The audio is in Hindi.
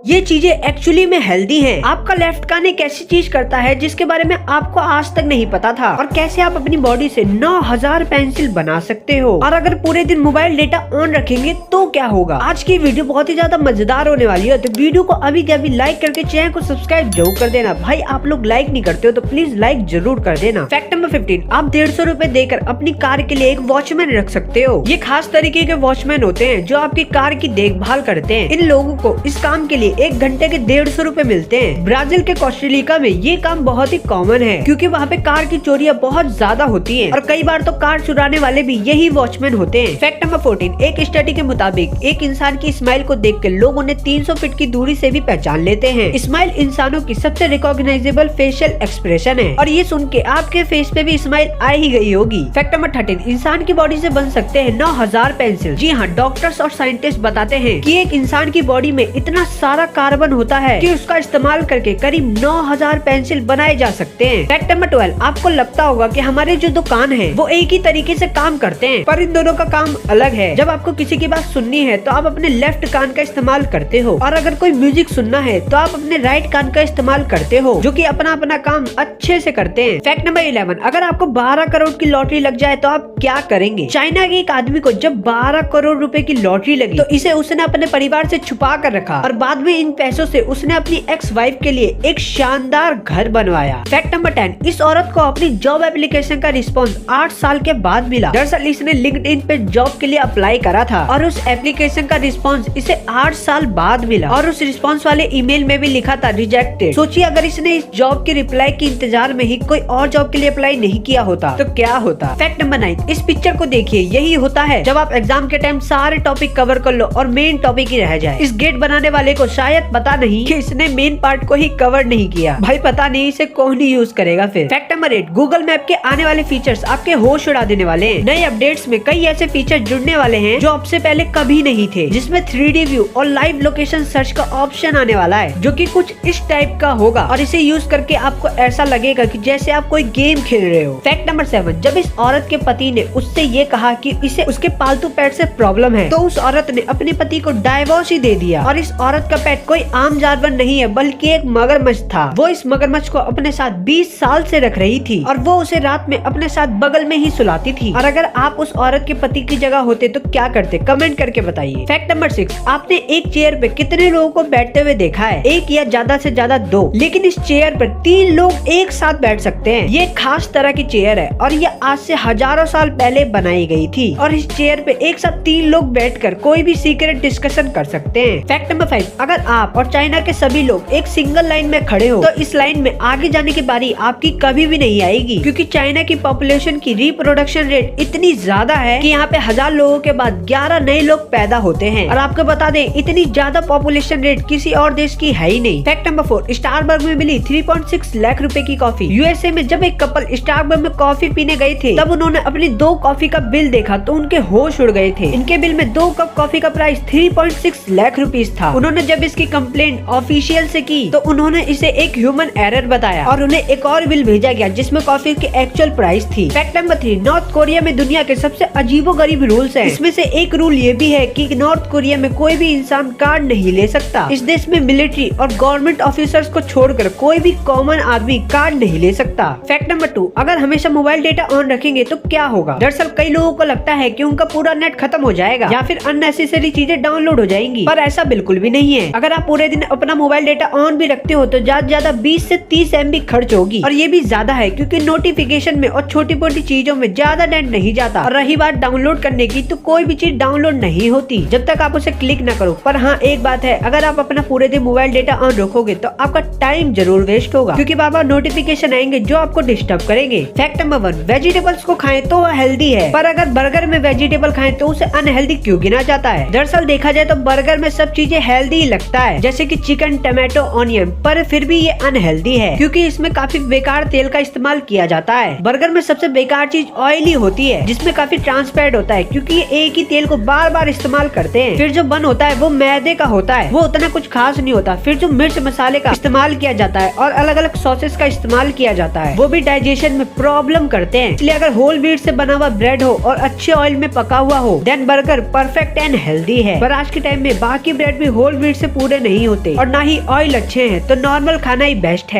ये चीजें एक्चुअली में हेल्दी हैं। आपका लेफ्ट कान एक ऐसी चीज करता है जिसके बारे में आपको आज तक नहीं पता था, और कैसे आप अपनी बॉडी से 9000 पेंसिल बना सकते हो। और अगर पूरे दिन मोबाइल डेटा ऑन रखेंगे तो क्या होगा। आज की वीडियो बहुत ही ज्यादा मजेदार होने वाली है, तो वीडियो को अभी के अभी लाइक करके चैनल को सब्सक्राइब जरूर कर देना। भाई आप लोग लाइक नहीं करते हो तो प्लीज लाइक जरूर कर देना। फैक्ट नंबर 15, आप 150 रूपए देकर अपनी कार के लिए एक वॉचमैन रख सकते हो। ये खास तरीके के वॉचमैन होते हैं जो आपकी कार की देखभाल करते हैं। इन लोगों को इस काम के लिए 1 घंटे के 150 रूपए मिलते हैं। ब्राजील के कोस्टारिका में ये काम बहुत ही कॉमन है, क्योंकि वहाँ पे कार की चोरियां बहुत ज्यादा होती हैं, और कई बार तो कार चुराने वाले भी यही वॉचमैन होते हैं। फैक्ट नंबर 14, एक स्टडी के मुताबिक एक इंसान की स्माइल को देख के लोग उन्हें 300 फीट की दूरी से भी पहचान लेते हैं। स्माइल इंसानों की सबसे रिकॉग्नाइजेबल फेशियल एक्सप्रेशन है, और ये सुन के आपके फेस पे भी स्माइल आ ही गई होगी। फैक्ट नंबर 13, इंसान की बॉडी से बन सकते हैं 9000 पेंसिल। जी हाँ, डॉक्टर्स और साइंटिस्ट बताते हैं कि एक इंसान की बॉडी में इतना सारा कार्बन होता है कि उसका इस्तेमाल करके करीब 9000 पेंसिल बनाए जा सकते हैं। फैक्ट नंबर 12, आपको लगता होगा कि हमारे जो दो कान हैं वो एक ही तरीके से काम करते हैं, पर इन दोनों का काम अलग है। जब आपको किसी की बात सुननी है तो आप अपने लेफ्ट कान का इस्तेमाल करते हो, और अगर कोई म्यूजिक सुनना है तो आप अपने राइट कान का इस्तेमाल करते हो, जो कि अपना अपना काम अच्छे से करते हैं। फैक्ट नंबर 11, अगर आपको 12 करोड़ की लॉटरी लग जाए तो आप क्या करेंगे। चाइना के एक आदमी को जब 12 करोड़ रुपए की लॉटरी लगी तो इसे उसने अपने परिवार से छुपा कर रखा, और बाद में इन पैसों से उसने अपनी एक्स वाइफ के लिए एक शानदार घर बनवाया। फैक्ट नंबर 10, इस औरत को अपनी जॉब एप्लीकेशन का रिस्पांस 8 साल के बाद मिला। दरअसल इसने लिंक्डइन पे जॉब के लिए अप्लाई करा था, और उस एप्लीकेशन का रिस्पांस इसे 8 साल बाद मिला, और उस रिस्पांस वाले ईमेल में भी लिखा था रिजेक्टेड। सोचिए अगर इसने इस जॉब के रिप्लाई के इंतजार में ही कोई और जॉब के लिए अप्लाई नहीं किया होता तो क्या होता। फैक्ट नंबर 9, इस पिक्चर को देखिए, यही होता है जब आप एग्जाम के टाइम सारे टॉपिक कवर कर लो और मेन टॉपिक ही रह जाए। इस गेट बनाने वाले को शायद पता नहीं कि इसने मेन पार्ट को ही कवर नहीं किया। भाई पता नहीं इसे कौन ही यूज करेगा फिर। फैक्ट नंबर 8, गूगल मैप के आने वाले फीचर्स आपके होश उड़ा देने वाले हैं। नए अपडेट्स में कई ऐसे फीचर जुड़ने वाले हैं जो आपसे पहले कभी नहीं थे, जिसमें 3D व्यू और लाइव लोकेशन सर्च का ऑप्शन आने वाला है, जो कि कुछ इस टाइप का होगा, और इसे यूज करके आपको ऐसा लगेगा कि जैसे आप कोई गेम खेल रहे हो। फैक्ट नंबर 7, जब इस औरत के पति ने उससे ये कहा कि इसे उसके पालतू पेट से प्रॉब्लम है, तो उस औरत ने अपने पति को डाइवोर्स ही दे दिया। और इस औरत का पेट कोई आम जानवर नहीं है, बल्कि एक मगरमच्छ था। वो इस मगरमच्छ को अपने साथ 20 साल से रख रही थी, और वो उसे रात में अपने साथ बगल में ही सुलाती थी। और अगर आप उस औरत के पति की जगह होते तो क्या करते, कमेंट करके बताइए। फैक्ट नंबर 6, आपने एक चेयर पे कितने लोगों को बैठते हुए देखा है। एक या ज्यादा से ज्यादा 2, लेकिन इस चेयर पर 3 लोग एक साथ बैठ सकते हैं। ये खास तरह की चेयर है, और ये आज से हजारों साल पहले बनाई गई थी, और इस चेयर पे एक साथ 3 लोग बैठकर कोई भी सीक्रेट डिस्कशन कर सकते हैं। फैक्ट नंबर 5, अगर आप और चाइना के सभी लोग एक सिंगल लाइन में खड़े हो तो इस लाइन में आगे जाने की बारी आपकी कभी भी नहीं आएगी, क्योंकि चाइना की पॉपुलेशन की रिप्रोडक्शन रेट इतनी ज्यादा है कि यहाँ पे 1000 लोगों के बाद 11 नए लोग पैदा होते हैं। और आपको बता दें, इतनी ज्यादा पॉपुलेशन रेट किसी और देश की है ही नहीं। फैक्ट नंबर 4, स्टारबर्ग में मिली 3.6 लाख रुपए की कॉफी। यूएसए में जब एक कपल स्टारबर्ग में कॉफी पीने गए थे, तब उन्होंने अपनी 2 कॉफी का बिल देखा तो उनके होश उड़ गए थे। इनके बिल में 2 कप कॉफी का प्राइस 3.6 लाख रुपीज था। उन्होंने जब इसकी कंप्लेंट ऑफिशियल से की तो उन्होंने इसे एक ह्यूमन एरर बताया, और उन्हें एक और बिल भेजा गया जिसमें कॉफी की एक्चुअल प्राइस थी। फैक्ट नंबर 3, नॉर्थ कोरिया में दुनिया के सबसे अजीबोगरीब रूल्स हैं। इसमें से एक रूल ये भी है कि नॉर्थ कोरिया में कोई भी इंसान कार्ड नहीं ले सकता। इस देश में मिलिट्री और गवर्नमेंट ऑफिसर्स को छोड़कर कोई भी कॉमन आदमी कार्ड नहीं ले सकता। फैक्ट नंबर 2, अगर हमेशा मोबाइल डेटा ऑन रखेंगे तो क्या होगा। दरअसल कई लोगों को लगता है कि उनका पूरा नेट खत्म हो जाएगा या फिर अननेसेसरी चीजें डाउनलोड हो जाएंगी, पर ऐसा बिल्कुल भी नहीं है। अगर आप पूरे दिन अपना मोबाइल डेटा ऑन भी रखते हो तो ज्यादा ज्यादा 20 से 30 MB खर्च होगी, और ये भी ज्यादा है क्योंकि नोटिफिकेशन में और छोटी मोटी चीजों में ज्यादा नेट नहीं जाता। और रही बात डाउनलोड करने की, तो कोई भी चीज डाउनलोड नहीं होती जब तक आप उसे क्लिक न करो। पर हाँ, एक बात है, अगर आप अपना पूरे दिन मोबाइल डेटा ऑन रखोगे तो आपका टाइम जरूर वेस्ट होगा, क्योंकि बाबा नोटिफिकेशन आएंगे जो आपको डिस्टर्ब करेंगे। फैक्ट नंबर 1, वेजिटेबल्स को खाएं तो हेल्दी है, पर अगर बर्गर में वेजिटेबल खाएं तो उसे अनहेल्दी क्यों गिना जाता है। दरअसल देखा जाए तो बर्गर में सब चीजें हेल्दी लगता है, जैसे कि चिकन, टमाटो, ऑनियन, पर फिर भी ये अनहेल्दी है क्योंकि इसमें काफी बेकार तेल का इस्तेमाल किया जाता है। बर्गर में सबसे बेकार चीज ऑयली होती है, जिसमें काफी ट्रांसपेरेंट होता है, क्योंकि ये एक ही तेल को बार बार इस्तेमाल करते हैं। फिर जो बन होता है वो मैदे का होता है, वो उतना कुछ खास नहीं होता। फिर जो मिर्च मसाले का इस्तेमाल किया जाता है और अलग अलग सॉसेस का इस्तेमाल किया जाता है, वो भी डाइजेशन में प्रॉब्लम करते हैं। इसलिए अगर होल व्हीट से बना हुआ ब्रेड हो और अच्छे ऑयल में पका हुआ हो, then burger perfect and healthy है। पर आज के टाइम में बाकी ब्रेड भी होल व्हीट से पूरे नहीं होते और ना ही ऑयल अच्छे हैं, तो नॉर्मल खाना ही बेस्ट है।